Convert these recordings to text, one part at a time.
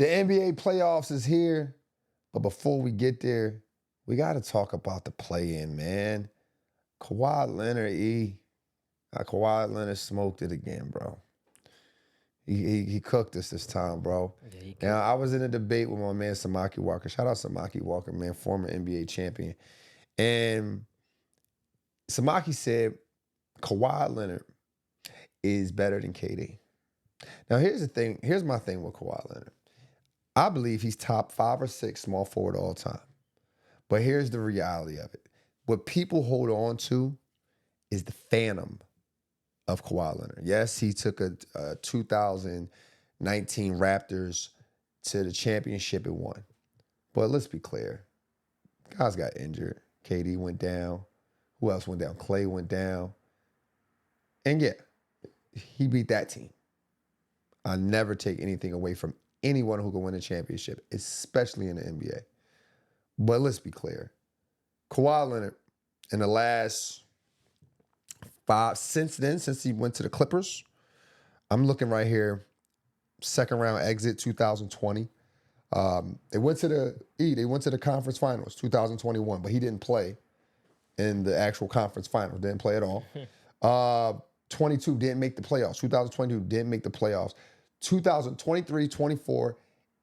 The NBA playoffs is here, but before we get there, we got to talk about the play-in, man. Kawhi Leonard, Kawhi Leonard smoked it again, bro. He cooked us this time, bro. Yeah, Now, I was in a debate with my man Samaki Walker. Shout out Samaki Walker, man, former NBA champion. And Samaki said Kawhi Leonard is better than KD. Now, here's the thing. Here's my thing with Kawhi Leonard. I believe he's top 5 or 6 small forward all time. But here's the reality of it. What people hold on to is the phantom of Kawhi Leonard. Yes, he took a 2019 Raptors to the championship and won. But let's be clear. Guys got injured. KD went down. Who else went down? Clay went down. And yeah, he beat that team. I never take anything away from anyone who can win a championship, especially in the NBA. But let's be clear. Kawhi Leonard, in the last 5, since he went to the Clippers, I'm looking right here, second round exit 2020. They went to the conference finals 2021, but he didn't play in the actual conference finals. Didn't play at all. 22 didn't make the playoffs. 2022 didn't make the playoffs. 2023, 24,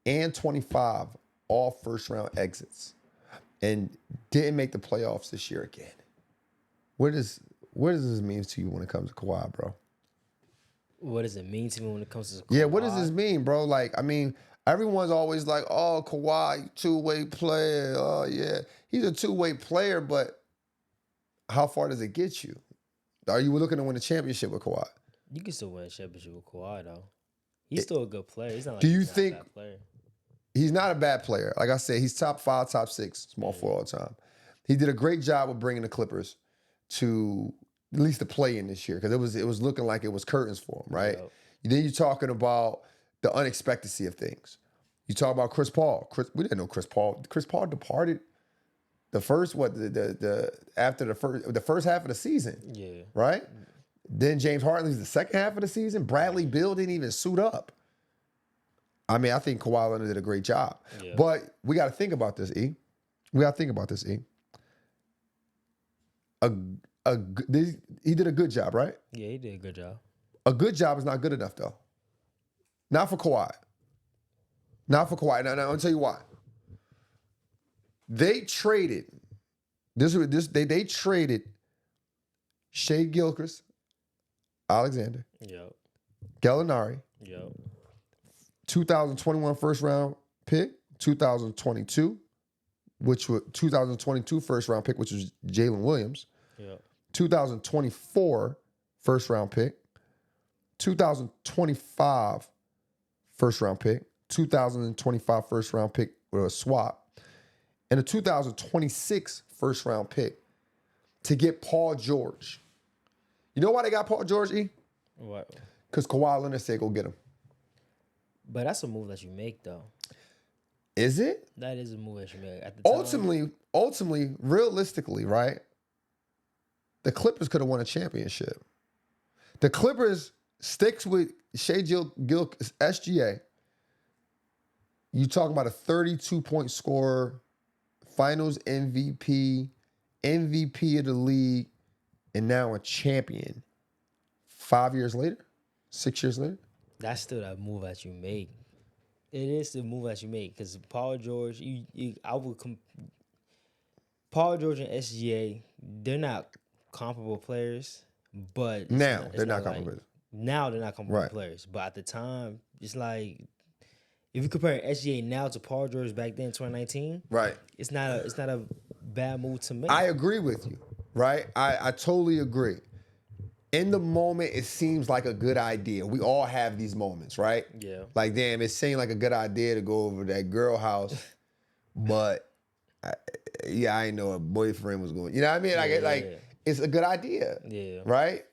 and 25, all first-round exits. And didn't make the playoffs this year again. What does this mean to you when it comes to Kawhi, bro? What does it mean to me when it comes to Kawhi? Yeah, what does this mean, bro? Like, I mean, everyone's always like, oh, Kawhi, two-way player. Oh, yeah. He's a two-way player, but how far does it get you? Are you looking to win a championship with Kawhi? You can still win a championship with Kawhi, though. He's still a good player. He's not like Do you he's think not a bad player. He's not a bad player? Like I said, he's top 5, top 6 small forward all the time. He did a great job of bringing the Clippers to at least the play-in this year because it was looking like it was curtains for him, right? Yep. Then you're talking about the unexpectancy of things. You talk about Chris Paul. We didn't know Chris Paul. Chris Paul departed the first after the first half of the season. Yeah. Right? Then James Harden's the second half of the season. Bradley Beal didn't even suit up. I mean, I think Kawhi Leonard did a great job. Yeah. But we got to think about this, E. We got to think about this, E. He did a good job, right? Yeah, he did a good job. A good job is not good enough, though. Not for Kawhi. Not for Kawhi. Now I'll tell you why. They traded they traded Shea Gilchrist, Alexander, Yep. Gallinari, Yep. 2021 first round pick, 2022, which was 2022 first round pick, which was Jalen Williams. Yep. 2024 first round pick, 2025 first round pick, 2025 first round pick with a swap, and a 2026 first round pick to get Paul George. You know why they got Paul George, E? What? Because Kawhi Leonard said go get him. But that's a move that you make, though. Is it? That is a move that you make. At the time, ultimately, realistically, right? The Clippers could have won a championship. The Clippers sticks with Shea Gilchrist, SGA. You talking about a 32-point scorer, Finals MVP, MVP of the league, and now a champion. 5 years later, 6 years later. that's still that move that you make. It is the move that you make because Paul George, Paul George and SGA, they're not comparable players, but they're not comparable. Now they're not comparable Right. players, but at the time, it's like if you compare SGA now to Paul George back then, 2019, Right. it's not a bad move to make. I agree with you, right? I totally agree. In the moment, it seems like a good idea. We all have these moments, right? Yeah. Like, damn, it seemed like a good idea to go over to that girl house, but I didn't know her boyfriend was going. You know what I mean? Like, it's a good idea. Yeah. Right?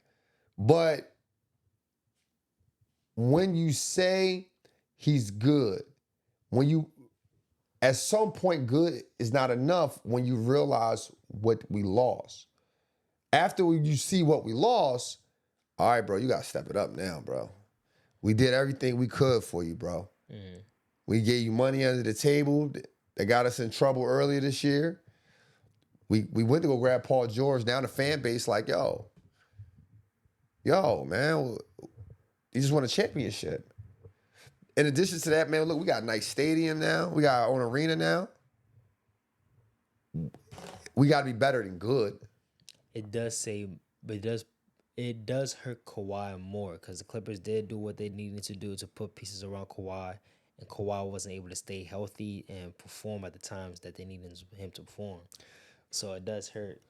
But when you say he's good, at some point, good is not enough when you realize what we lost. After you see what we lost, all right, bro, you got to step it up now, bro. We did everything we could for you, bro. We gave you money under the table that got us in trouble earlier this year. We went to go grab Paul George. Now the fan base like, yo, man, you just won a championship. In addition to that, man, look, we got a nice stadium now. We got our own arena now. We got to be better than good. It does say, but it does hurt Kawhi more because the Clippers did do what they needed to do to put pieces around Kawhi, and Kawhi wasn't able to stay healthy and perform at the times that they needed him to perform. So it does hurt.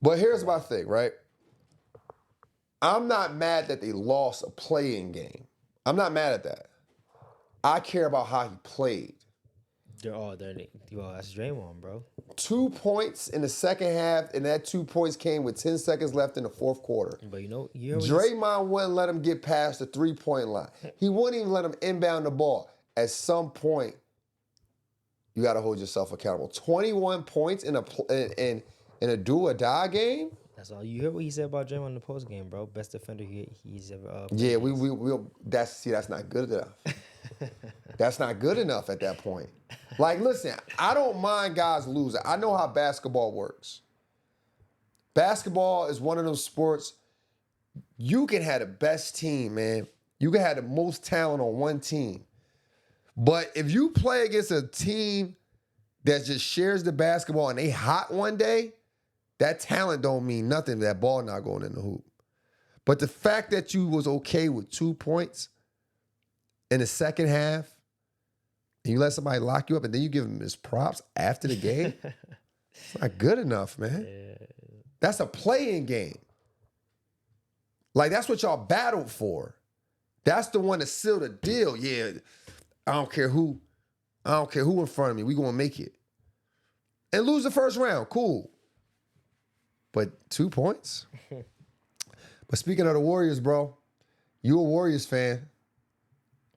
But here's my thing, right? I'm not mad that they lost a play-in game. I'm not mad at that. I care about how he played. Well, that's Draymond, bro. 2 points in the second half, and that 2 points came with 10 seconds left in the fourth quarter. But Draymond wouldn't let him get past the three-point line. He wouldn't even let him inbound the ball. At some point, you got to hold yourself accountable. 21 points in a do-or-die game? That's all. You heard what he said about Draymond in the post game, bro. Best defender he's ever. Yeah, that's not good enough. That's not good enough at that point. Like, listen, I don't mind guys losing. I know how basketball works. Basketball is one of those sports. You can have the best team, man. You can have the most talent on one team. But if you play against a team that just shares the basketball and they hot one day, that talent don't mean nothing. That ball not going in the hoop. But the fact that you was okay with 2 points in the second half, and you let somebody lock you up, and then you give him his props after the game, it's not good enough, man. Yeah. That's a play-in game. Like, that's what y'all battled for. That's the one that sealed the deal. Yeah, I don't care who in front of me. We gonna make it. And lose the first round, cool. But 2 points? But speaking of the Warriors, bro, you a Warriors fan.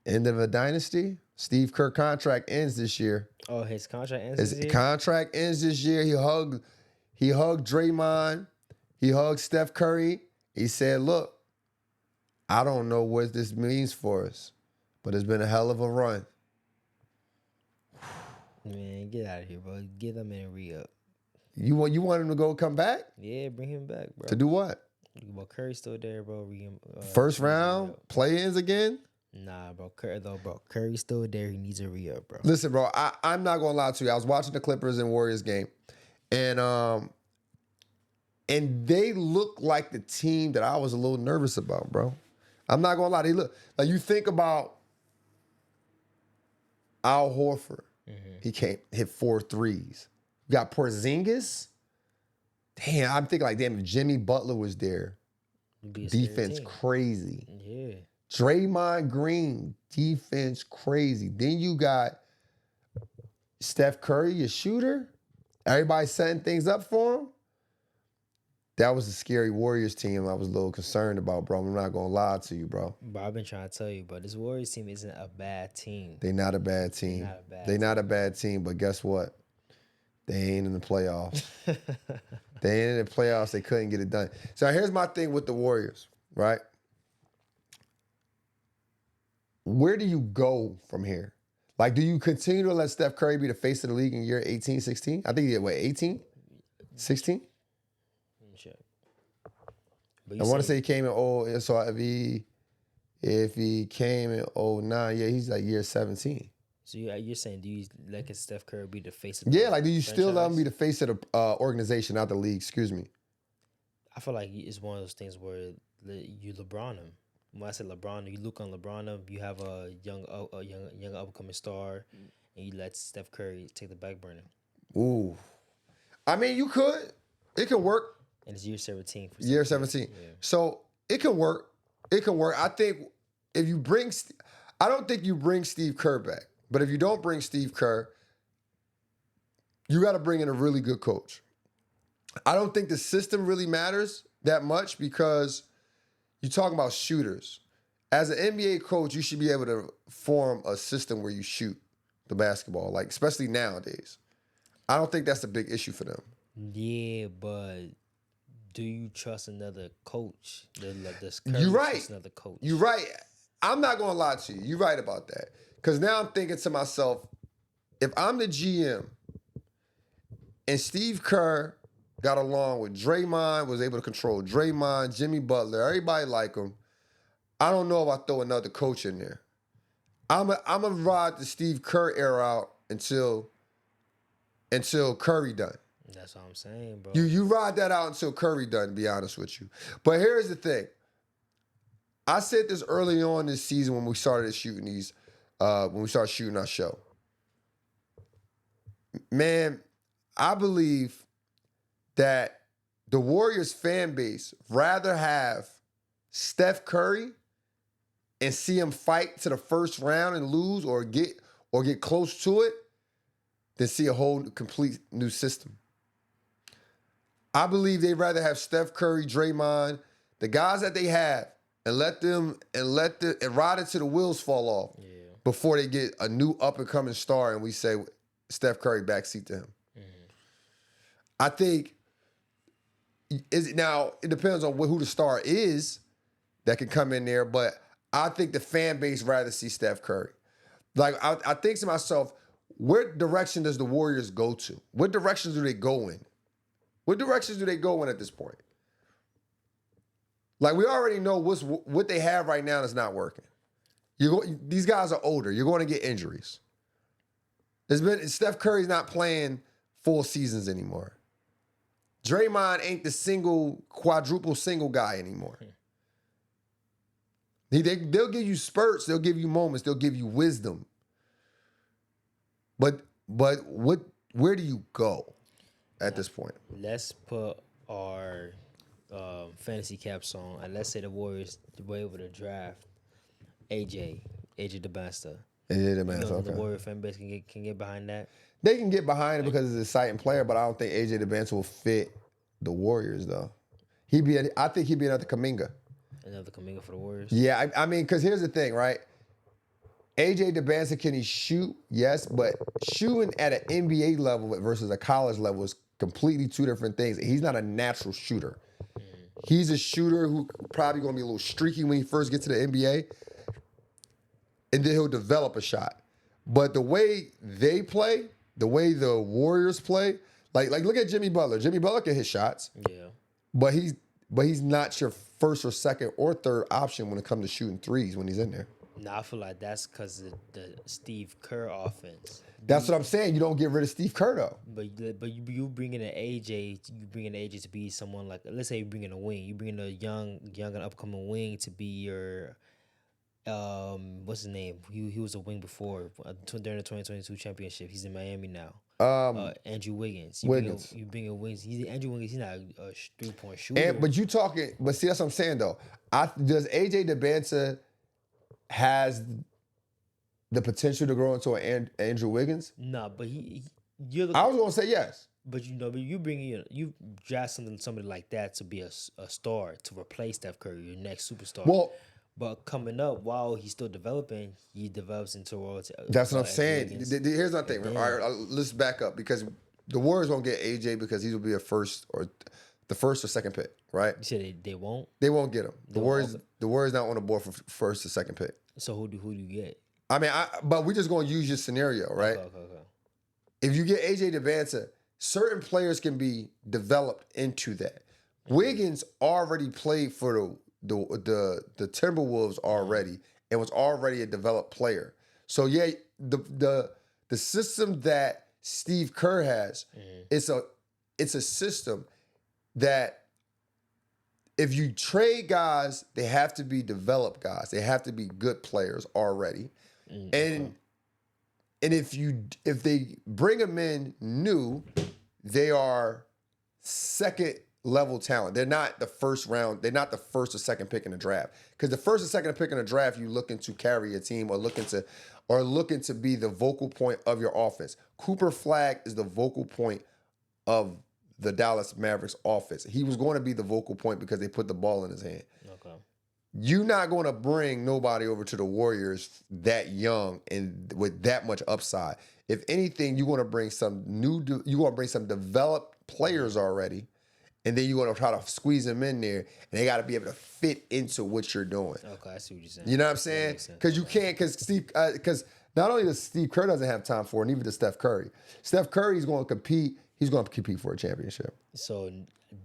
End of a dynasty. Steve Kerr contract ends this year. Oh, his contract ends His this year? contract ends this year. He hugged Draymond. He hugged Steph Curry. He said, look, I don't know what this means for us, but it's been a hell of a run. Man, get out of here, bro. Get that man re-up. You want him to come back? Yeah, bring him back, bro. To do what? Well, Curry's still there, bro. First round? Play-ins again? Nah, bro. Curry's still there. He needs a re-up, bro. Listen, bro, I'm not going to lie to you. I was watching the Clippers and Warriors game, and they look like the team that I was a little nervous about, bro. I'm not going to lie. They look like, you think about Al Horford. Mm-hmm. He hit 4 threes. You got Porzingis. Damn, I'm thinking like, damn, if Jimmy Butler was there, defense crazy. Yeah. Draymond Green, defense crazy. Then you got Steph Curry, your shooter. Everybody setting things up for him. That was a scary Warriors team I was a little concerned about, bro. I'm not going to lie to you, bro. But I've been trying to tell you, but this Warriors team isn't a bad team. They not a bad team. They not a bad team, but guess what? They ain't in the playoffs. They ain't in the playoffs. They couldn't get it done. So here's my thing with the Warriors, right? Where do you go from here? Like, do you continue to let Steph Curry be the face of the league in year 18, 16? I think he did, 18? 16? Check. I want to say he came in so if he came in 09, yeah, he's like year 17. So you're saying, do you let Steph Curry be the face of the Yeah, like, do you still let him be the face of the organization, not the league, excuse me? I feel like it's one of those things where you LeBron him. When I say LeBron, you look on LeBron him, you have a young upcoming star, and you let Steph Curry take the back burner. Ooh. I mean, you could. It can work. And it's year 17. Year 17. Yeah. So it can work. It can work. I think if you bring, I don't think you bring Steve Kerr back. But if you don't bring Steve Kerr, you got to bring in a really good coach. I don't think the system really matters that much because you're talking about shooters. As an NBA coach, you should be able to form a system where you shoot the basketball, like especially nowadays. I don't think that's a big issue for them. Yeah, but do you trust another coach? You're right. Another coach. You're right. I'm not going to lie to you. You're right about that. Because now I'm thinking to myself, if I'm the GM and Steve Kerr got along with Draymond, was able to control Draymond, Jimmy Butler, everybody like him, I don't know if I throw another coach in there. I'm a ride the Steve Kerr era out until Curry done. That's what I'm saying, bro. You ride that out until Curry done, to be honest with you. But here's the thing. I said this early on this season when we started shooting our show. Man, I believe that the Warriors fan base rather have Steph Curry and see him fight to the first round and lose or get close to it than see a whole complete new system. I believe they'd rather have Steph Curry, Draymond, the guys that they have, and ride it till the wheels fall off before they get a new up-and-coming star and we say Steph Curry backseat to him. Mm-hmm. I think it depends on who the star is that can come in there, but I think the fan base rather see Steph Curry. Like, I think to myself, what direction does the Warriors go to? What directions do they go in? What directions do they go in at this point? Like, we already know what they have right now is not working. These guys are older. You're going to get injuries. Steph Curry's not playing full seasons anymore. Draymond ain't the quadruple single guy anymore. They'll give you spurts. They'll give you moments. They'll give you wisdom. But where do you go at this point? Let's put our fantasy caps on, and let's say the Warriors were able to draft AJ DeBansta. Okay. The Warrior fan base can get behind that. They can get behind it because he's an exciting player, but I don't think AJ DeBansta will fit the Warriors though. I think he'd be another Kuminga. Another Kuminga for the Warriors. Yeah, I mean, because here's the thing, right? AJ DeBansta, can he shoot? Yes, but shooting at an NBA level versus a college level is completely two different things. He's not a natural shooter. He's a shooter who probably going to be a little streaky when he first gets to the NBA, and then he'll develop a shot. But the way they play, the way the Warriors play, like look at Jimmy Butler. Jimmy Butler can hit shots. Yeah. But he's not your first or second or third option when it comes to shooting threes when he's in there. No, I feel like that's because of the Steve Kerr offense. That's what I'm saying. You don't get rid of Steve Kerr though. But you bring in an AJ. You bring in AJ to be someone like, let's say you bring in a wing. You bring in a young and upcoming wing to be your what's his name? He was a wing before during the 2022 championship. He's in Miami now. Andrew Wiggins. You bring in wings. Andrew Wiggins. He's not a 3-point shooter. But see, that's what I'm saying though. Does AJ DeBansta has the potential to grow into an Andrew Wiggins? No, but I was gonna say yes. But you bring in, you draft somebody like that to be a star to replace Steph Curry, your next superstar. Well, but coming up while he's still developing, he develops into a world. That's what I'm saying. Here's my thing. All right, let's back up because the Warriors won't get AJ because he will be the first or second pick, right? You said they won't. They won't get him. The Warriors not on the board for first or second pick. So who do you get? I mean, but we're just gonna use your scenario, right? Okay. If you get AJ DeBansta, certain players can be developed into that. Wiggins already played for the Timberwolves already and was already a developed player. So yeah, the system that Steve Kerr has, it's a system that if you trade guys, they have to be developed guys. They have to be good players already. And if they bring them in new, they are second level talent. They're not the first round. They're not the first or second pick in the draft. Because the first or second pick in the draft, you looking to carry a team or looking to be the vocal point of your offense. Cooper Flagg is the vocal point of the Dallas Mavericks offense. He was going to be the vocal point because they put the ball in his hand. Okay. You're not going to bring nobody over to the Warriors that young and with that much upside. If anything, you're going to bring some developed players already, and then you're going to try to squeeze them in there, and they got to be able to fit into what you're doing. Okay, I see what you're saying. You know what I'm saying? Because you can't, because Not only does Steve Kerr doesn't have time for it, neither does Steph Curry. Steph Curry is going to compete. He's going to compete for a championship. So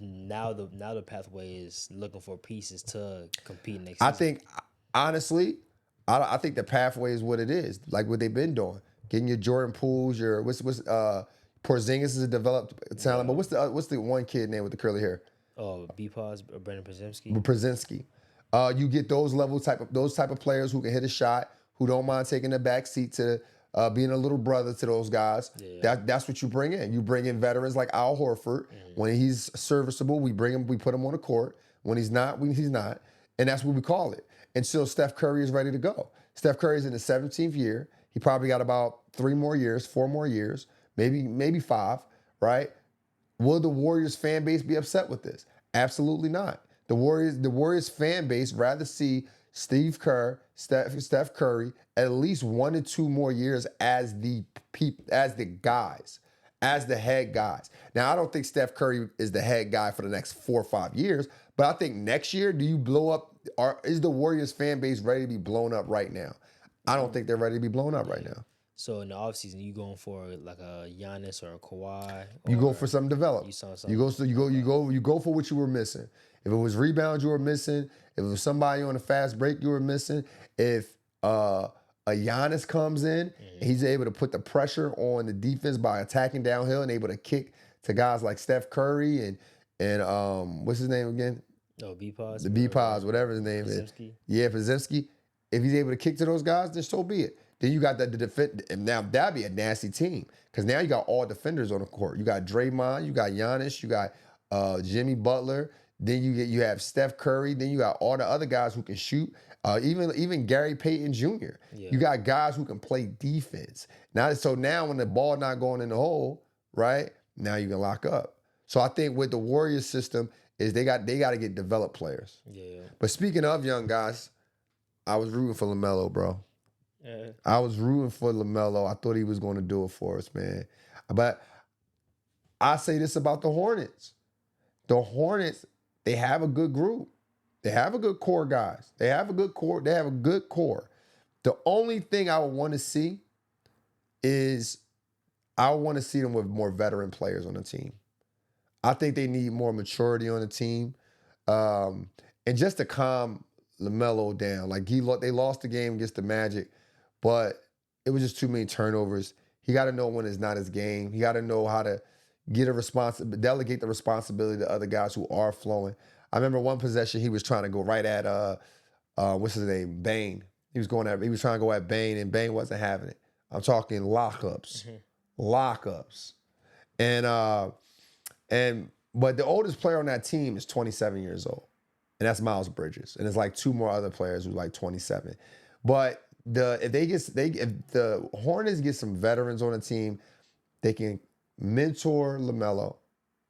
now the pathway is looking for pieces to compete next I season. think, honestly, I think the pathway is what it is, like what they've been doing. Getting your Jordan Pools, your Porzingis is a developed talent, but what's the one kid name with the curly hair? Oh, B-Pause, Brandon Przemski. Brzezinski. You get those type of players who can hit a shot, who don't mind taking the back seat to being a little brother to those guys. Yeah. That's what you bring in. You bring in veterans like Al Horford. When he's serviceable, we put him on the court. When he's not, he's not. And that's what we call it. Until Steph Curry is ready to go. Steph Curry is in his 17th year. He probably got about 4 more years, maybe 5, right? Will the Warriors fan base be upset with this? Absolutely not. The Warriors fan base rather see Steve Kerr, Steph Curry at least 1 to 2 more years as the guys, as the head guys. Now, I don't think Steph Curry is the head guy for the next 4 or 5 years, but I think next year, do you blow up? Is the Warriors fan base ready to be blown up right now? I don't think they're ready to be blown up right now. So in the offseason, you going for like a Giannis or a Kawhi? You go for something developed. You go for what you were missing. If it was rebounds you were missing, if it was somebody on a fast break you were missing, if a Giannis comes in and he's able to put the pressure on the defense by attacking downhill and able to kick to guys like Steph Curry and what's his name again? Oh, B-Pause. The B-Pause, whatever his name is. Yeah, Przemski. If he's able to kick to those guys, then so be it. Then you got the defend, and now that'd be a nasty team because now you got all defenders on the court. You got Draymond, you got Giannis, you got Jimmy Butler. Then you have Steph Curry. Then you got all the other guys who can shoot. Even Gary Payton Jr. Yeah. You got guys who can play defense. Now when the ball not going in the hole, right? Now you can lock up. So I think with the Warriors system is they got to get developed players. Yeah. But speaking of young guys, I was rooting for LaMelo, bro. Yeah. I was rooting for LaMelo. I thought he was going to do it for us, man. But I say this about the Hornets. The Hornets, they have a good group. They have a good core guys. They have a good core. The only thing I would want to see is I want to see them with more veteran players on the team. I think they need more maturity on the team. And just to calm LaMelo down. Like they lost the game against the Magic, but it was just too many turnovers. He got to know when it's not his game. He got to know how to delegate the responsibility to other guys who are flowing. I remember one possession he was trying to go right at what's his name, Bane. He was trying to go at Bane, and Bane wasn't having it. I'm talking lockups, but the oldest player on that team is 27 years old. And that's Miles Bridges. And there's like 2 more other players who are like 27. But if the Hornets get some veterans on the team, they can mentor LaMelo,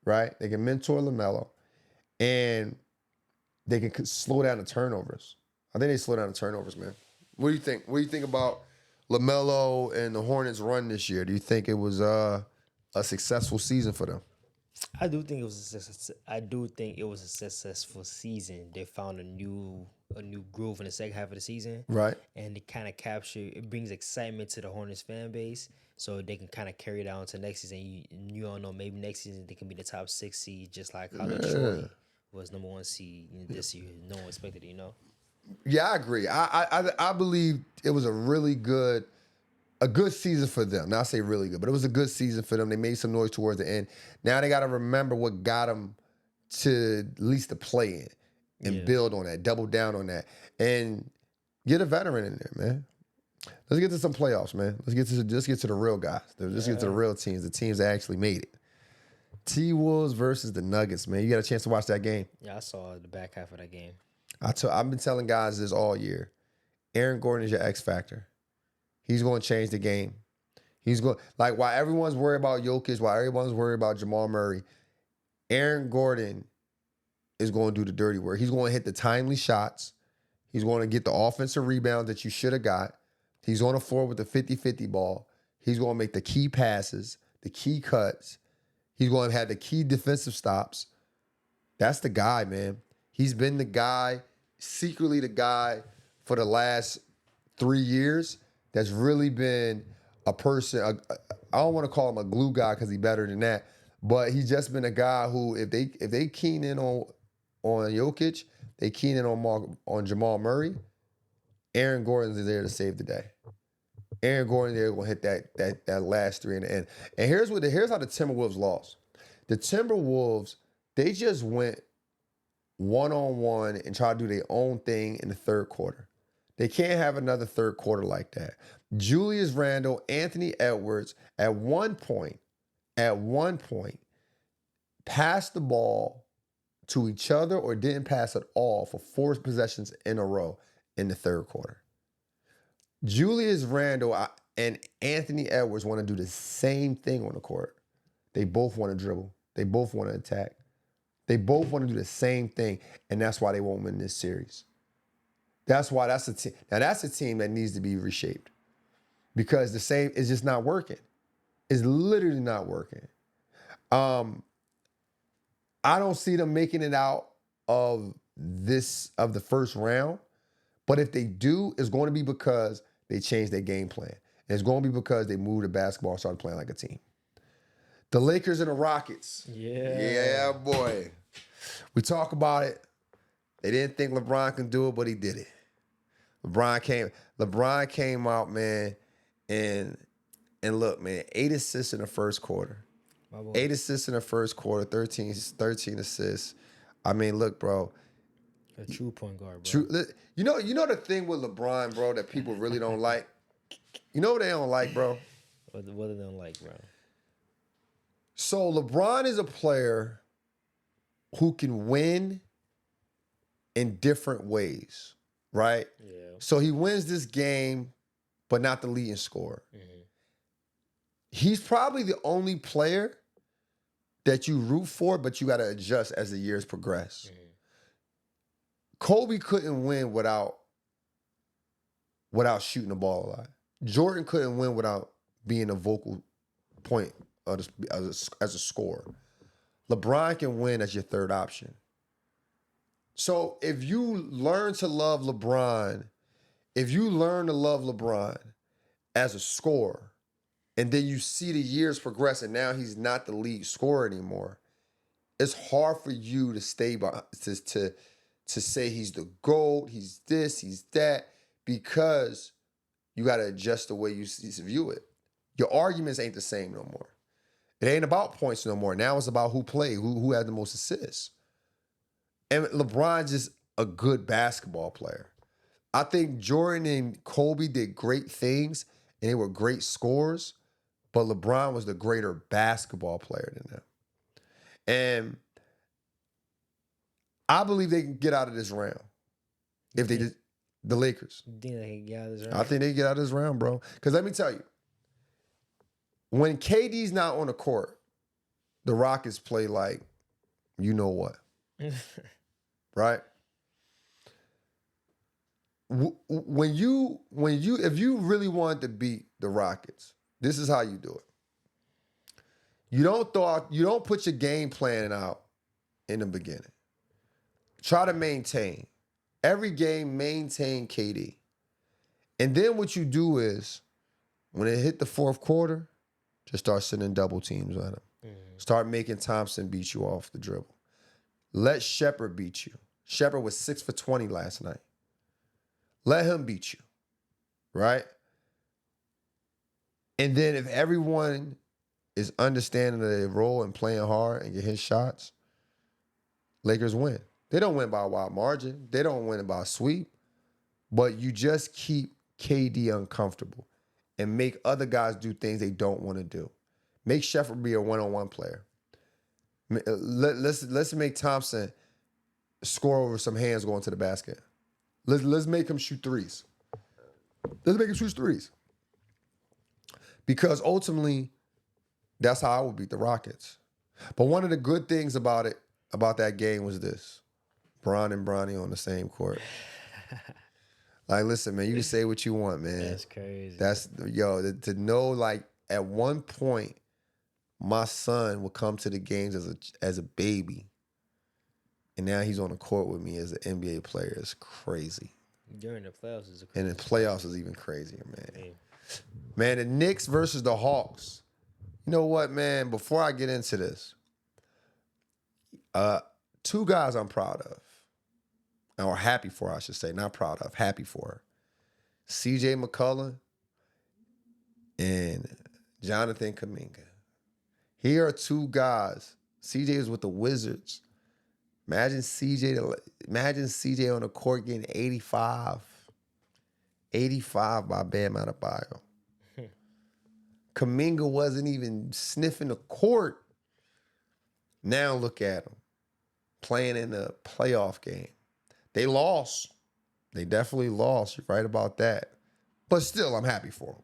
right? They can mentor LaMelo, and they can slow down the turnovers. I think they slow down the turnovers, man. What do you think? What do you think about LaMelo and the Hornets' run this year? Do you think it was a successful season for them? I do think it was a successful season. They found a new groove in the second half of the season, right? And it kind of it brings excitement to the Hornets fan base, so they can kind of carry it on to next season. You don't know, maybe next season they can be the top 6 seed, just like how Detroit was number 1 seed this year. No one expected it, Yeah, I agree. I believe it was a good season for them. Not say really good, but it was a good season for them. They made some noise towards the end. Now they got to remember what got them to at least the play in and build on that, double down on that, and get a veteran in there, man. Let's get to some playoffs, man. Let's get to the real guys. Let's get to the real teams, the teams that actually made it. T-Wolves versus the Nuggets, man. You got a chance to watch that game? Yeah, I saw the back half of that game. I've been telling guys this all year. Aaron Gordon is your X factor. He's going to change the game. He's going while everyone's worried about Jokic, while everyone's worried about Jamal Murray, Aaron Gordon is going to do the dirty work. He's going to hit the timely shots. He's going to get the offensive rebound that you should have got. He's on the floor with the 50-50 ball. He's going to make the key passes, the key cuts. He's going to have the key defensive stops. That's the guy, man. He's been the guy, secretly the guy for the last 3 years. that's really been a person. I don't want to call him a glue guy because he's better than that, but he's just been a guy who, if they keen in on Jokic, they keen in on Jamal Murray. Aaron Gordon's there to save the day. Aaron Gordon there will hit that last three in the end. And here's how the Timberwolves lost. The Timberwolves, they just went one-on-one and tried to do their own thing in the third quarter. They can't have another third quarter like that. Julius Randle, Anthony Edwards, at one point, passed the ball to each other or didn't pass at all for 4 possessions in a row in the third quarter. Julius Randle and Anthony Edwards want to do the same thing on the court. They both want to dribble. They both want to attack. They both want to do the same thing, and that's why they won't win this series. That's why that's a team. Now, that's a team that needs to be reshaped because the same is just not working. It's literally not working. I don't see them making it out of the first round, but if they do, it's going to be because they changed their game plan. And it's going to be because they moved the basketball and started playing like a team. The Lakers and the Rockets. Yeah, boy. We talk about it. They didn't think LeBron could do it, but he did it. LeBron came out, man, and look, man, 8 assists in the first quarter. 8 assists in the first quarter, 13 assists. I mean, look, bro. A true point guard, bro. You know the thing with LeBron, bro, that people really don't like? You know what they don't like, bro? What do they don't like, bro? So LeBron is a player who can win in different ways, right? Yeah. So he wins this game, but not the leading scorer. Mm-hmm. He's probably the only player that you root for, but you got to adjust as the years progress. Mm-hmm. Kobe couldn't win without shooting the ball a lot. Jordan couldn't win without being a vocal point as a scorer. LeBron can win as your third option. So if you learn to love LeBron, as a scorer, and then you see the years progress and now he's not the lead scorer anymore, it's hard for you to stay by to say he's the GOAT, he's this, he's that, because you got to adjust the way you view it. Your arguments ain't the same no more. It ain't about points no more. Now it's about who played, who had the most assists. And LeBron's just a good basketball player. I think Jordan and Kobe did great things, and they were great scorers, but LeBron was the greater basketball player than them. And I believe they can get out of this round. If they just, the Lakers. You think they can get out of this round? I think they can get out of this round, bro. Because let me tell you, when KD's not on the court, the Rockets play like you know what. Right? If you really wanted to beat the Rockets, this is how you do it. You don't put your game plan out in the beginning. Try to maintain. Every game, maintain KD. And then what you do is, when it hit the fourth quarter, just start sending double teams on him. Mm-hmm. Start making Thompson beat you off the dribble. Let Shepherd beat you. Shepherd was 6 for 20 last night. Let him beat you, right? And then if everyone is understanding their role and playing hard and get his shots, Lakers win. They don't win by a wide margin. They don't win by a sweep. But you just keep KD uncomfortable and make other guys do things they don't want to do. Make Shepherd be a one-on-one player. Let's make Thompson score over some hands going to the basket. Let's make him shoot threes. Let's make him shoot threes. Because ultimately, that's how I would beat the Rockets. But one of the good things about that game was this. Bron and Bronny on the same court. Like, listen, man, you can say what you want, man. That's crazy. To know, like, at one point, my son would come to the games as a baby, and now he's on the court with me as an NBA player. It's crazy. During the playoffs is a And crazy. the playoffs is even crazier, man. Yeah. Man, the Knicks versus the Hawks. You know what, man? Before I get into this, two guys I'm proud of, or happy for, I should say, not proud of, happy for. C.J. McCollum and Jonathan Kuminga. Here are two guys. C.J. is with the Wizards. Imagine C.J. on the court getting 85. 85 by Bam Adebayo. Kuminga wasn't even sniffing the court. Now look at him playing in a playoff game. They lost. They definitely lost. You're right about that. But still, I'm happy for them.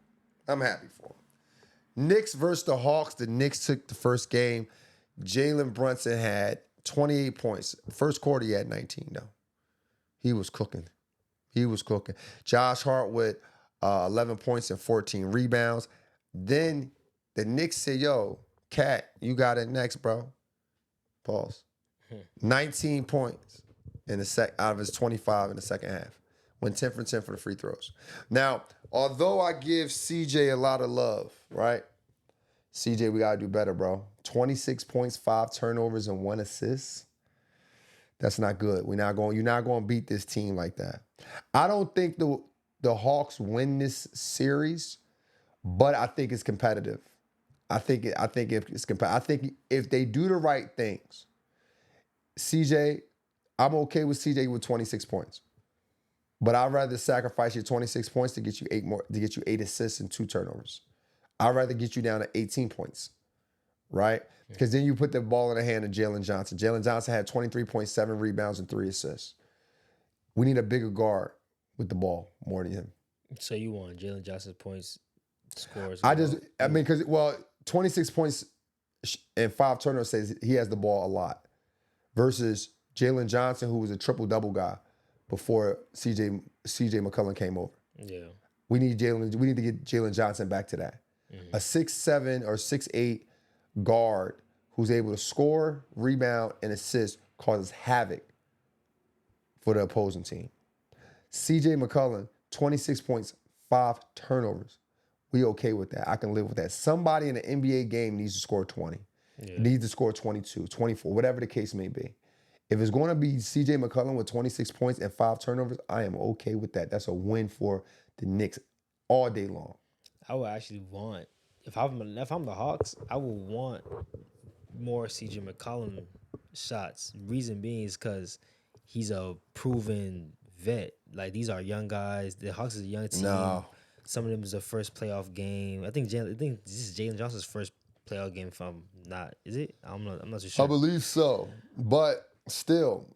I'm happy for them. Knicks versus the Hawks. The Knicks took the first game. Jalen Brunson had 28 points. First quarter, he had 19, though. He was cooking. He was cooking. Josh Hart with 11 points and 14 rebounds. Then the Knicks said, yo, Cat, you got it next, bro. Pause. 19 points out of his 25 in the second half. Went 10 for 10 for the free throws. Now, although I give CJ a lot of love, right? CJ, we got to do better, bro. 26 points, 5 turnovers, and 1 assist. That's not good. You're not going to beat this team like that. I don't think the Hawks win this series, but I think it's competitive. I think it's competitive. I think if they do the right things, CJ, I'm okay with CJ with 26 points. But I'd rather sacrifice your 26 points to get you 8 assists and 2 turnovers. I'd rather get you down to 18 points, right? Because then you put the ball in the hand of Jalen Johnson. Jalen Johnson had 23.7 rebounds and 3 assists. We need a bigger guard with the ball more than him. So you want Jalen Johnson's points scores? Because 26 points and 5 turnovers says he has the ball a lot versus Jalen Johnson, who was a triple-double guy before CJ McCollum came over. Yeah. We need to get Jalen Johnson back to that. A 6'7" or 6'8" guard who's able to score, rebound, and assist causes havoc for the opposing team. CJ McCollum, 26 points, 5 turnovers. We okay with that. I can live with that. Somebody in an NBA game needs to score 20. Yeah. Needs to score 22, 24, whatever the case may be. If it's going to be CJ McCollum with 26 points and 5 turnovers, I am okay with that. That's a win for the Knicks all day long. I would actually want, if I'm the Hawks, I would want more CJ McCollum shots. Reason being is because he's a proven vet. Like, these are young guys. The Hawks is a young team. No. Some of them is the first playoff game. I think this is Jalen Johnson's first playoff game. If I'm not, is it? I'm not too sure. I believe so. But still,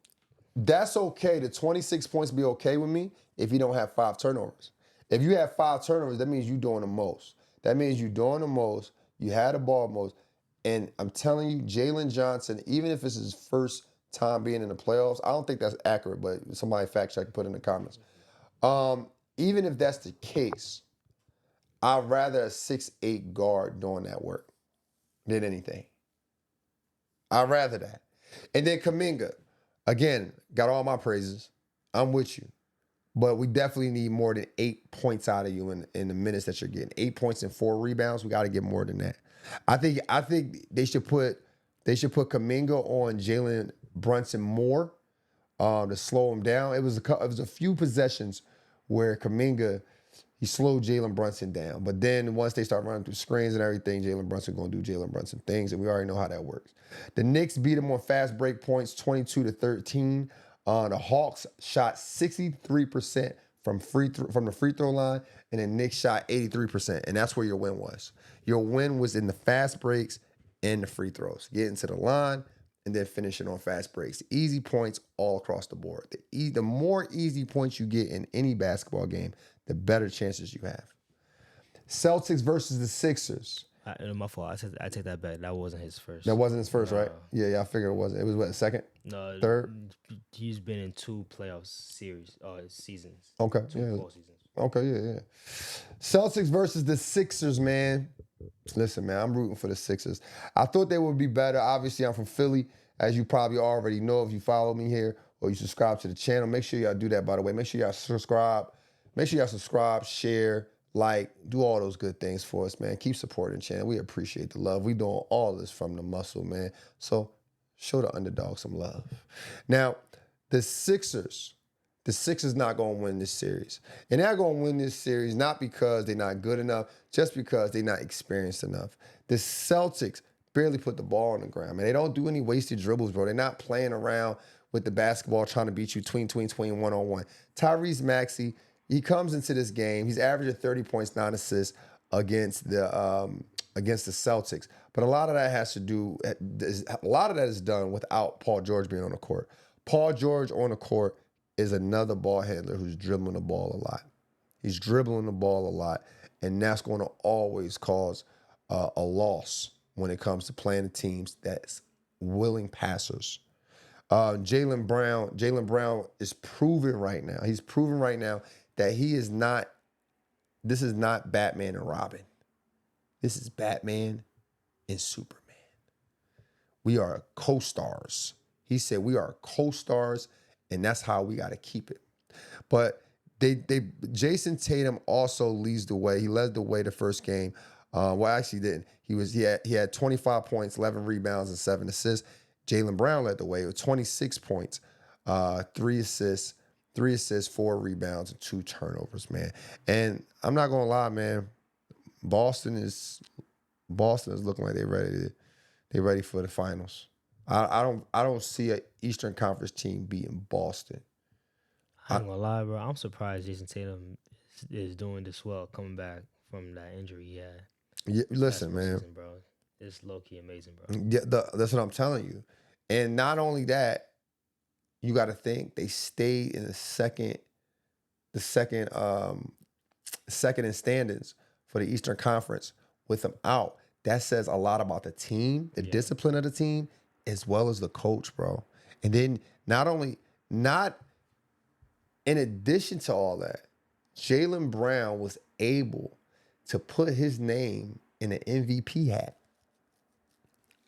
that's okay. The 26 points be okay with me if you don't have 5 turnovers. If you have 5 turnovers, that means you're doing the most. That means you're doing the most. You had the ball most. And I'm telling you, Jalen Johnson, even if it's his first time being in the playoffs, I don't think that's accurate, but somebody fact check and put it in the comments. Even if that's the case, I'd rather a 6'8" guard doing that work than anything. I'd rather that. And then Kuminga, again, got all my praises. I'm with you. But we definitely need more than 8 points out of you in the minutes that you're getting. 8 points and 4 rebounds. We got to get more than that. I think they should put Kuminga on Jalen Brunson more to slow him down. It was a few possessions where Kuminga, he slowed Jalen Brunson down. But then once they start running through screens and everything, Jalen Brunson going to do Jalen Brunson things, and we already know how that works. The Knicks beat them on fast break points, 22-13. The Hawks shot 63% from the free throw line, and the Knicks shot 83%, and that's where your win was. Your win was in the fast breaks and the free throws, getting to the line and then finishing on fast breaks. Easy points all across the board. The more easy points you get in any basketball game, the better chances you have. Celtics versus the Sixers. My fault. I take that back. That wasn't his first. That wasn't his first, right? Yeah, I figured it wasn't. It was what, second? No, third? He's been in 2 playoff seasons. Okay, 2 yeah. full seasons. Okay, yeah. Celtics versus the Sixers, man. Listen, man, I'm rooting for the Sixers. I thought they would be better. Obviously, I'm from Philly, as you probably already know if you follow me here. or you subscribe to the channel, make sure y'all do that, by the way. Make sure y'all subscribe. Make sure y'all subscribe, share, like, do all those good things for us, man. Keep supporting the channel. We appreciate the love. We doing all this from the muscle, man. So show the underdog some love. Now, the Sixers not going to win this series. And they're going to win this series not because they're not good enough, just because they're not experienced enough. The Celtics barely put the ball on the ground, man. They don't do any wasted dribbles, bro. They're not playing around with the basketball trying to beat you tween, one-on-one. Tyrese Maxey, he comes into this game. He's averaging 30 points, 9 assists against the Celtics. But a lot of that is done without Paul George being on the court. Paul George on the court is another ball handler who's dribbling the ball a lot. He's dribbling the ball a lot, and that's going to always cause a loss when it comes to playing the teams that's willing passers. Jaylen Brown is proving right now. He's proving right now that this is not Batman and Robin. This is Batman and Superman. We are co-stars. He said we are co-stars, and that's how we got to keep it. But Jason Tatum also leads the way. He led the way the first game. Well, actually didn't. He had 25 points, 11 rebounds, and 7 assists. Jaylen Brown led the way with 26 points, 3 assists, 4 rebounds, and 2 turnovers, man. And I'm not gonna lie, man. Boston is looking like they're ready for the finals. I don't see an Eastern Conference team beating Boston. I ain't gonna lie, bro. I'm surprised Jason Tatum is doing this well, coming back from that injury he had. Yeah, listen, man. Season, bro. It's low-key amazing, bro. Yeah, that's what I'm telling you. And not only that, you got to think they stayed in the second in standings for the Eastern Conference with them out. That says a lot about the team, the discipline of the team, as well as the coach, bro. And then not in addition to all that, Jaylen Brown was able to put his name in an MVP hat.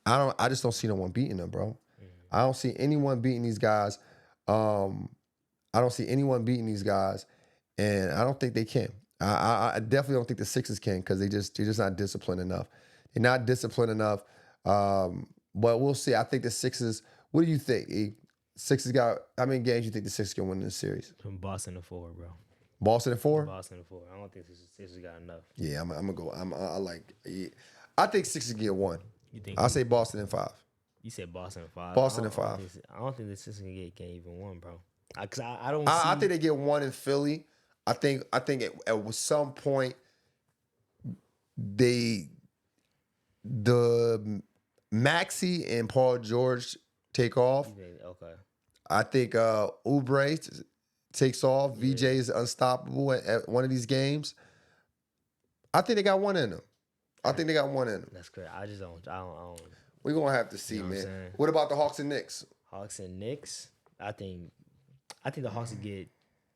I just don't see no one beating them, bro. I don't see anyone beating these guys. I don't see anyone beating these guys, and I don't think they can. I definitely don't think the Sixers can because they're just not disciplined enough. They're not disciplined enough. But we'll see. I think the Sixers. What do you think? Sixers got how many games you think the Sixers can win in this series? From Boston to 4, bro. Boston to 4. Boston to 4. I don't think the Sixers got enough. Yeah, I'm gonna go. I think Sixers get 1. You think? I say Boston in 5. You said Boston in 5. Boston in 5. I don't think the Sixers can even 1, bro. Because I don't. I think they get 1 in Philly. I think at some point the Maxey and Paul George take off. Okay. I think Oubre takes off. Yeah. VJ is unstoppable at one of these games. I think they got 1 in them. That's great. I don't. We're gonna have to see, You know man. What about the Hawks and Knicks? Hawks and Knicks. I think the Hawks would get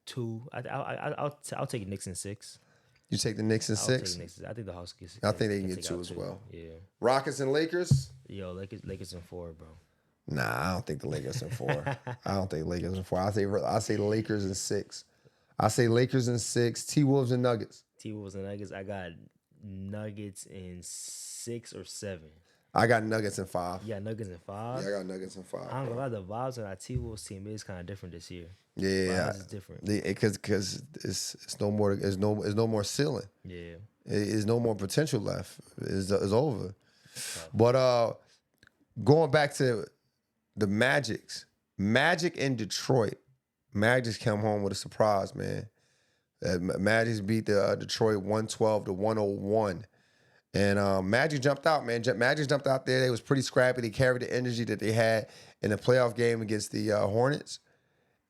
2. I'll take Knicks in 6. You take the Knicks in 6? I think the Hawks get 6. I think they can get 2 as well. Yeah. Rockets and Lakers? Yo, Lakers in 4, bro. Nah, I don't think the Lakers in 4. I don't think Lakers in 4. I say the Lakers in 6. I say Lakers in 6. T-Wolves and Nuggets. T-Wolves and Nuggets. I got Nuggets in 6 or 7. I got Nuggets in 5. Yeah, Nuggets in 5. Yeah, I got Nuggets in 5. I don't know why the vibes on our T-Wolves team is kind of different this year. Yeah, Vibes is different. Because it's no more. It's no more ceiling. Yeah, It's no more potential left. It's over. But going back to the Magic in Detroit. Magic's come home with a surprise, man. Magic's beat the Detroit 112-101. And Magic jumped out, man. Magic jumped out there. They was pretty scrappy. They carried the energy that they had in the playoff game against the Hornets.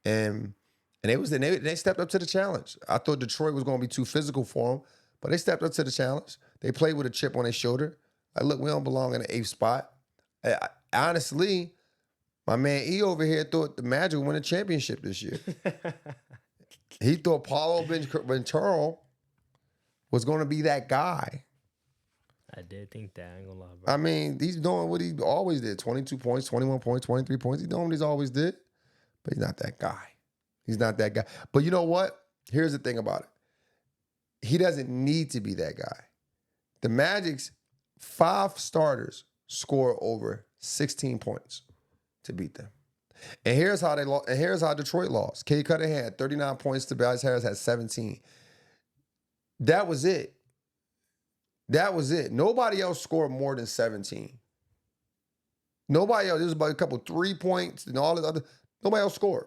And they stepped up to the challenge. I thought Detroit was going to be too physical for them, but they stepped up to the challenge. They played with a chip on their shoulder. Like, look, we don't belong in the 8th spot. Honestly, my man E over here thought the Magic would win a championship this year. He thought Paulo Ventura was going to be that guy. I did think that. I ain't gonna lie, bro. I mean, he's doing what he always did. 22 points, 21 points, 23 points. He's doing what he's always did. but he's not that guy. He's not that guy. But you know what? Here's the thing about it. He doesn't need to be that guy. The Magic's 5 starters score over 16 points to beat them. And here's how they lost. And here's how Detroit lost. Cade Cunningham had 39 points. Tobias Harris had 17. That was it. That was it. Nobody else scored more than 17. Nobody else. There was about a couple 3 points and all this other. Nobody else scored.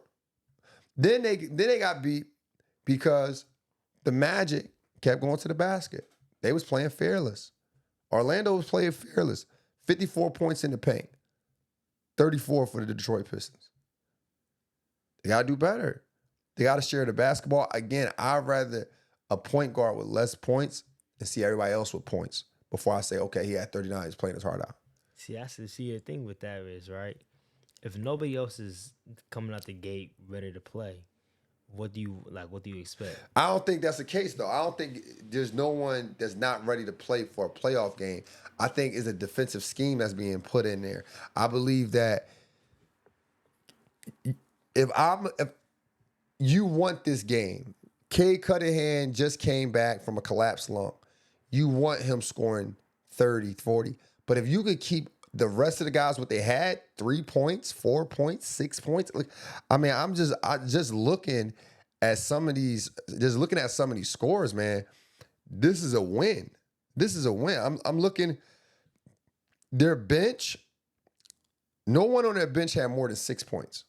Then they got beat because the Magic kept going to the basket. They was playing fearless. Orlando was playing fearless. 54 points in the paint. 34 for the Detroit Pistons. They got to do better. They got to share the basketball. Again, I'd rather a point guard with less points than see everybody else with points before I say, okay, he had 39, he's playing his heart out. See, the thing with that is, right, if nobody else is coming out the gate ready to play, what do you expect? I don't think that's the case, though. I don't think there's no one that's not ready to play for a playoff game. I think it's a defensive scheme that's being put in there. I believe that if you want this game, Cade Cunningham just came back from a collapsed lung. You want him scoring 30, 40. But if you could keep the rest of the guys what they had, 3 points, 4 points, 6 points. I mean, I'm just looking at some of these scores, man. This is a win. This is a win. I'm looking their bench. No one on their bench had more than 6 points.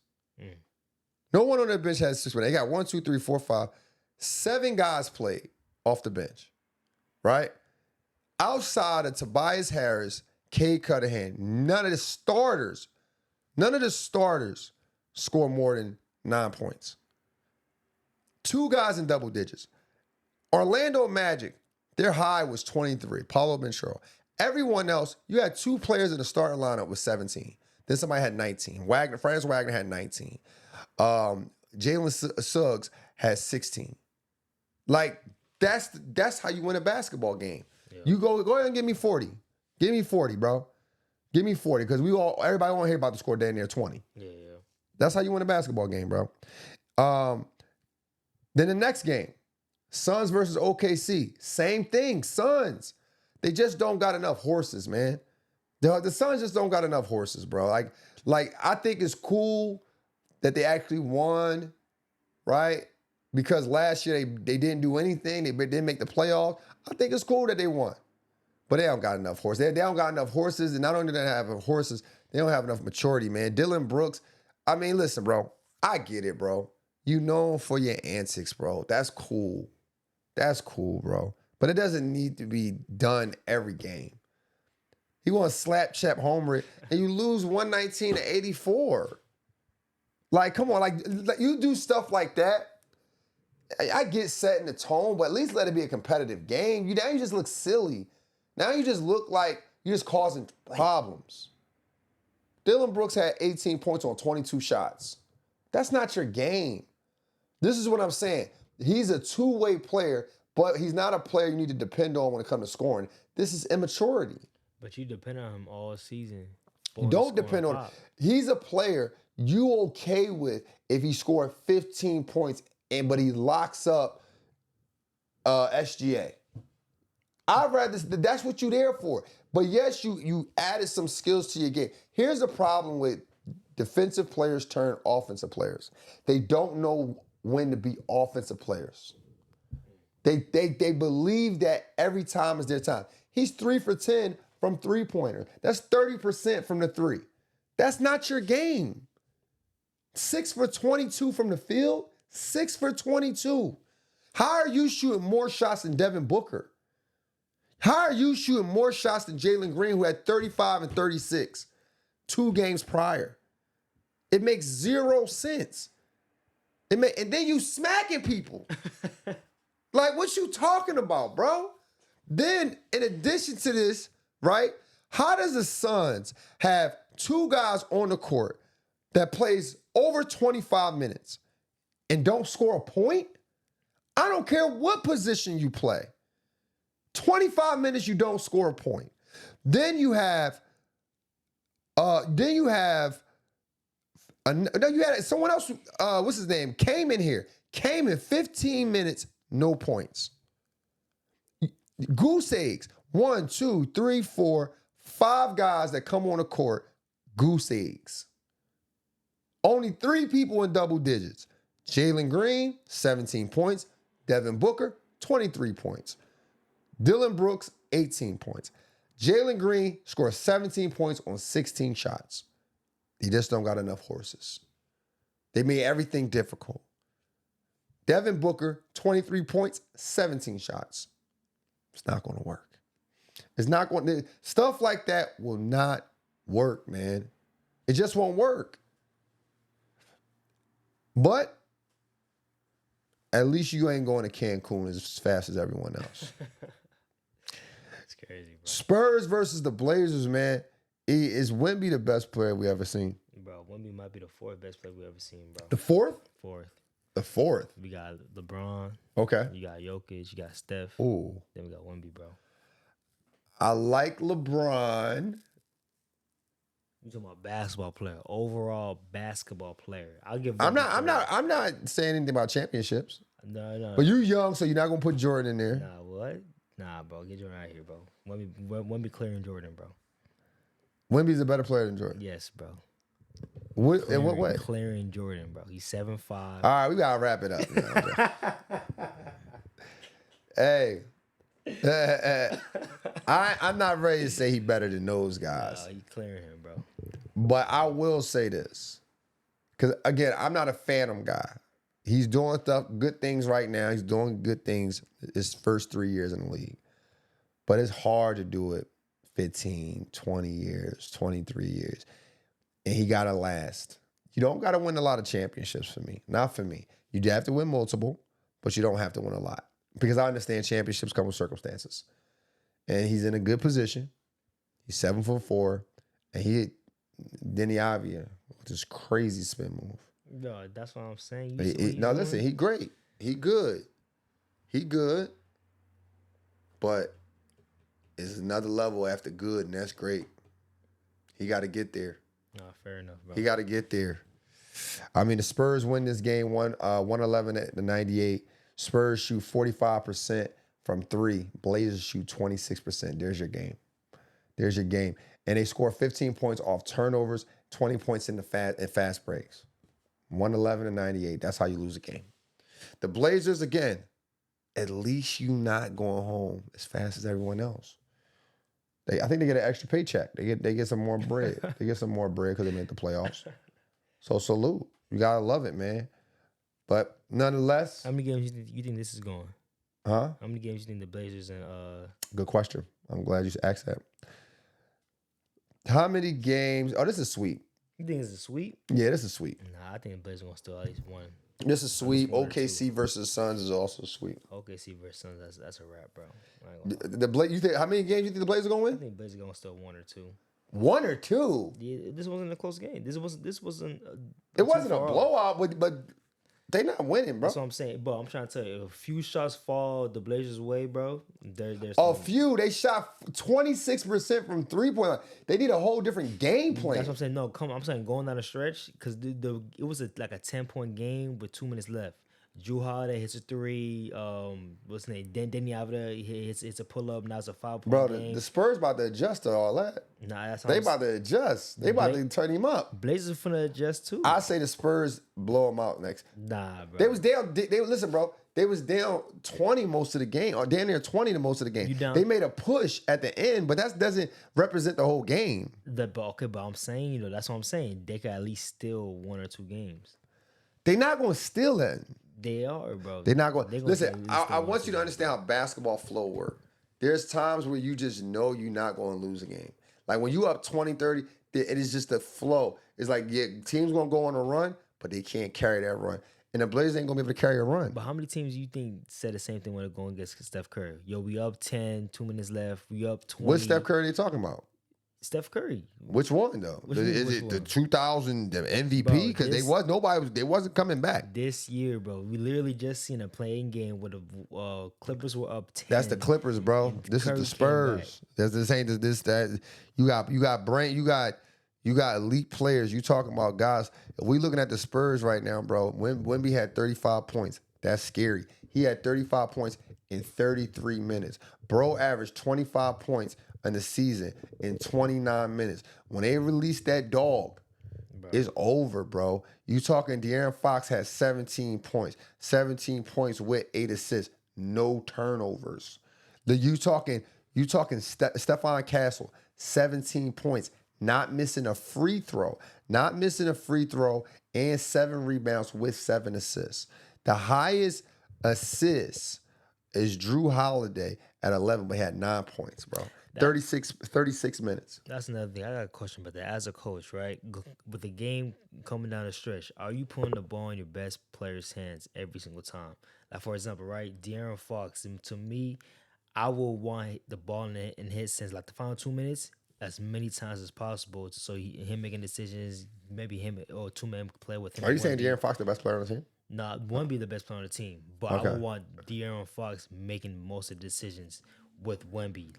No one on their bench had 6 points. They got 1, 2, 3, 4, 5, 7 guys played off the bench, right? Outside of Tobias Harris, Cade Cunningham, none of the starters score more than 9 points. 2 guys in double digits. Orlando Magic, their high was 23, Paolo Banchero. Everyone else, you had 2 players in the starting lineup with 17. Then somebody had 19. Franz Wagner had 19. Jalen Suggs had 16. Like, that's how you win a basketball game. Yeah. You go ahead and give me 40. Give me 40, bro. Give me 40, because everybody want to hear about the score down near 20. Yeah. That's how you win a basketball game, bro. Then the next game, Suns versus OKC. Same thing, Suns. They just don't got enough horses, man. The Suns just don't got enough horses, bro. Like I think it's cool that they actually won, right? Because last year they didn't do anything. They didn't make the playoffs. I think it's cool that they won. But they don't got enough horses. They don't got enough horses. And not only do they have horses, they don't have enough maturity, man. Dylan Brooks, I mean, listen, bro. I get it, bro. You known for your antics, bro. That's cool. That's cool, bro. But it doesn't need to be done every game. He want to slap Chet Homer and you lose 119-84. Like, come on. Like you do stuff like that. I get setting the tone, but at least let it be a competitive game. Now you just look silly. Now you just look like you're just causing problems. Dylan Brooks had 18 points on 22 shots. That's not your game. This is what I'm saying. He's a two-way player, but he's not a player you need to depend on when it comes to scoring. This is immaturity. But you depend on him all season. You don't depend on him. He's a player you okay with if he scored 15 points, but he locks up SGA. I'd rather, that's what you're there for. But yes, you added some skills to your game. Here's the problem with defensive players turn offensive players. They don't know when to be offensive players. They believe that every time is their time. He's 3 for 10 from three-pointer. That's 30% from the 3. That's not your game. 6 for 22 from the field. 6 for 22. How are you shooting more shots than Devin Booker? How are you shooting more shots than Jalen Green, who had 35 and 36 2 games prior? It makes 0 sense. And then you smacking people. Like, what you talking about, bro? Then, in addition to this, right, how does the Suns have 2 guys on the court that plays over 25 minutes and don't score a point? I don't care what position you play. 25 minutes, you don't score a point. Then you have No, you had someone else. What's his name? Came in 15 minutes, no points. Goose eggs. 1, 2, 3, 4, 5 guys that come on the court. Goose eggs. Only 3 people in double digits. Jalen Green, 17 points. Devin Booker, 23 points. Dylan Brooks, 18 points. Jalen Green scored 17 points on 16 shots. They just don't got enough horses. They made everything difficult. Devin Booker, 23 points, 17 shots. It's not going to work. It's not going to. Stuff like that will not work, man. It just won't work. But at least you ain't going to Cancun as fast as everyone else. That's crazy, bro. Spurs versus the Blazers, man. Is Wemby the best player we ever seen? Bro, Wemby might be the 4th best player we ever seen, bro. The 4th? 4th. The 4th. We got LeBron. Okay. You got Jokic. You got Steph. Ooh. Then we got Wemby, bro. I like LeBron. You talking about basketball player, overall basketball player. I'll give. I'm not saying anything about championships. No. But you're young, so you're not gonna put Jordan in there. Nah, what? Nah, bro. Get Jordan out of here, bro. Wemby clearing Jordan, bro. Wemby's a better player than Jordan. Yes, bro. In what way? Clearing Jordan, bro. He's 7'5". All right, we gotta wrap it up. Hey, I'm not ready to say he better than those guys. He clearing him, bro. But I will say this, because again, I'm not a Phantom guy. He's doing good things right now. He's doing good things his first 3 years in the league. But it's hard to do it 15, 20 years, 23 years. And he got to last. You don't got to win a lot of championships for me. Not for me. You have to win multiple, but you don't have to win a lot. Because I understand championships come with circumstances. And he's in a good position. He's 7'4", and Denny Avia with this crazy spin move. No, that's what I'm saying. Listen, he great. He good. But it's another level after good, and that's great. He got to get there. No, fair enough, bro. He got to get there. I mean, the Spurs win this game 111-98. Spurs shoot 45% from 3. Blazers shoot 26%. There's your game. And they score 15 points off turnovers, 20 points in fast breaks. 111-98. That's how you lose a game. The Blazers, again, at least you not going home as fast as everyone else. I think they get an extra paycheck. They get some more bread. They get some more bread because they made the playoffs. So salute. You gotta love it, man. But nonetheless, how many games you think this is going? Huh? How many games you think the Blazers and Good question. I'm glad you asked that. How many games? Oh, this is sweep. You think it's a sweep? Yeah, this is sweep. Nah, I think the Blazers gonna still at least one. This is sweep. OKC versus Suns is also sweep. OKC versus Suns, that's a wrap, bro. You think how many games you think the Blazers are gonna win? I think Blazers gonna still 1 or 2. 1 or 2? Yeah, this wasn't a close game. This wasn't. It wasn't a blowout, but they not winning, bro. That's what I'm saying. But I'm trying to tell you, if a few shots fall the Blazers' way, bro, there's a few. They shot 26% from 3-point line. They need a whole different game plan. That's what I'm saying. No, I'm saying going down the stretch because it was like a 10-point game with 2 minutes left. Drew Holiday hits a 3. What's his name? Denny Avdia hits a pull up. Now it's a 5-point game. The Spurs about to adjust to all that. Nah, that's they about to adjust. They about to turn him up. Blazers finna adjust too. I say the Spurs blow them out next. Nah, bro. They was down. Listen, bro. They was down 20 most of the game, or down near 20 the most of the game. They made a push at the end, but that doesn't represent the whole game. But I'm saying, that's what I'm saying. They could at least steal 1 or 2 games. They're not going to steal that. They are, bro. They're not going. Listen, I want you to understand how basketball flow work. There's times where you just know you're not going to lose a game. Like when you up 20-30, it is just the flow. It's like, yeah, team's going to go on a run, but they can't carry that run. And the Blazers ain't going to be able to carry a run. But how many teams you think said the same thing when they're going against Steph Curry? Yo, we up 10, 2 minutes left. We up 20. What Steph Curry they talking about? Steph Curry. Which one though? Is it the 2000 MVP? Because they wasn't coming back this year, bro. We literally just seen a playing game where the Clippers were up 10. That's the Clippers, bro. This Curry is the Spurs. This ain't this that. You got Brent. You got You got elite players. You talking about guys. If we looking at the Spurs right now, bro, Wemby had 35 points. That's scary. He had 35 points in 33 minutes. Bro averaged 25 points in the season in 29 minutes. When they released that dog, it's over, bro. You talking De'Aaron Fox had 17 points. 17 points with 8 assists. No turnovers. You talking Stephon Castle, 17 points. Not missing a free throw. Not missing a free throw and 7 rebounds with 7 assists. The highest assist is Drew Holiday at 11, but he had 9 points, bro. 36 minutes. That's another thing. I got a question about that. As a coach, right? With the game coming down the stretch, are you putting the ball in your best player's hands every single time? Like, for example, right? De'Aaron Fox, and to me, I will want the ball in his hands, like the final 2 minutes, as many times as possible. So him making decisions, maybe him or two men play with him. Are you saying De'Aaron Fox the best player on the team? Nah, won't be the best player on the team, but I would want De'Aaron Fox making most of the decisions with Wemby,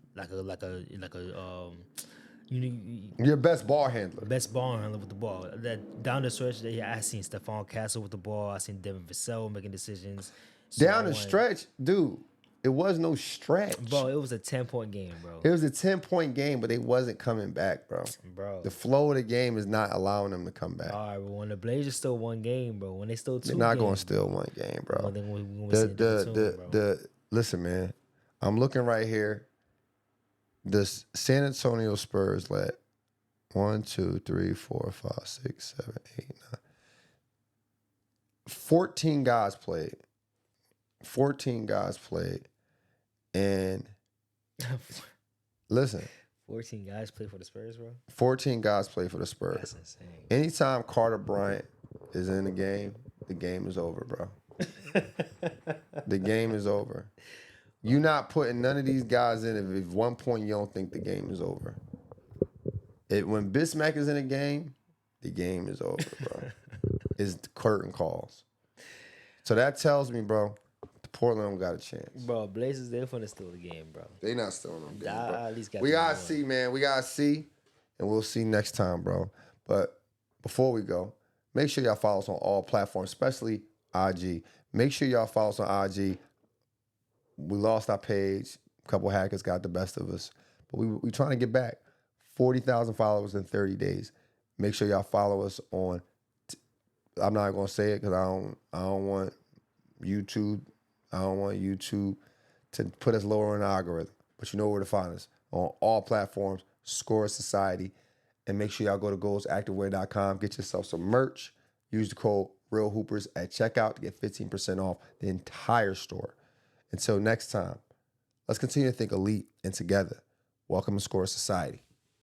Your best ball handler. Best ball handler with the ball. That down the stretch, I seen Stephon Castle with the ball. I seen Devin Vassell making decisions. So down the stretch, dude. It was no stretch. Bro, it was a 10-point game, bro. It was a 10-point game, but they wasn't coming back, bro. The flow of the game is not allowing them to come back. All right, but when the Blazers still one game, bro, when they still 2 they're not going to steal one game, bro. Listen, man. I'm looking right here. The San Antonio Spurs led 1, 2, 3, 4, 5, 6, 7, 8, 9. 14 guys played. 14 guys played. And listen. 14 guys play for the Spurs, bro? 14 guys play for the Spurs. That's insane. Anytime Carter Bryant is in the game is over, bro. The game is over. You're not putting none of these guys in if at one point you don't think the game is over. When Bismack is in a game, the game is over, bro. It's the curtain calls. So that tells me, bro, Portland don't got a chance. Bro, Blazers, they're finna steal the game, bro. They not stealing them game, bro. At least we gotta see, man. We gotta see, and we'll see next time, bro. But before we go, make sure y'all follow us on all platforms, especially IG. Make sure y'all follow us on IG. We lost our page. A couple hackers got the best of us. But we trying to get back. 40,000 followers in 30 days. Make sure y'all follow us on, I'm not going to say it because I don't want YouTube. I don't want YouTube to put us lower in the algorithm. But you know where to find us. On all platforms, Score Society. And make sure y'all go to goalsactivewear.com. Get yourself some merch. Use the code RealHoopers at checkout to get 15% off the entire store. Until next time, let's continue to think elite and together. Welcome to Score Society.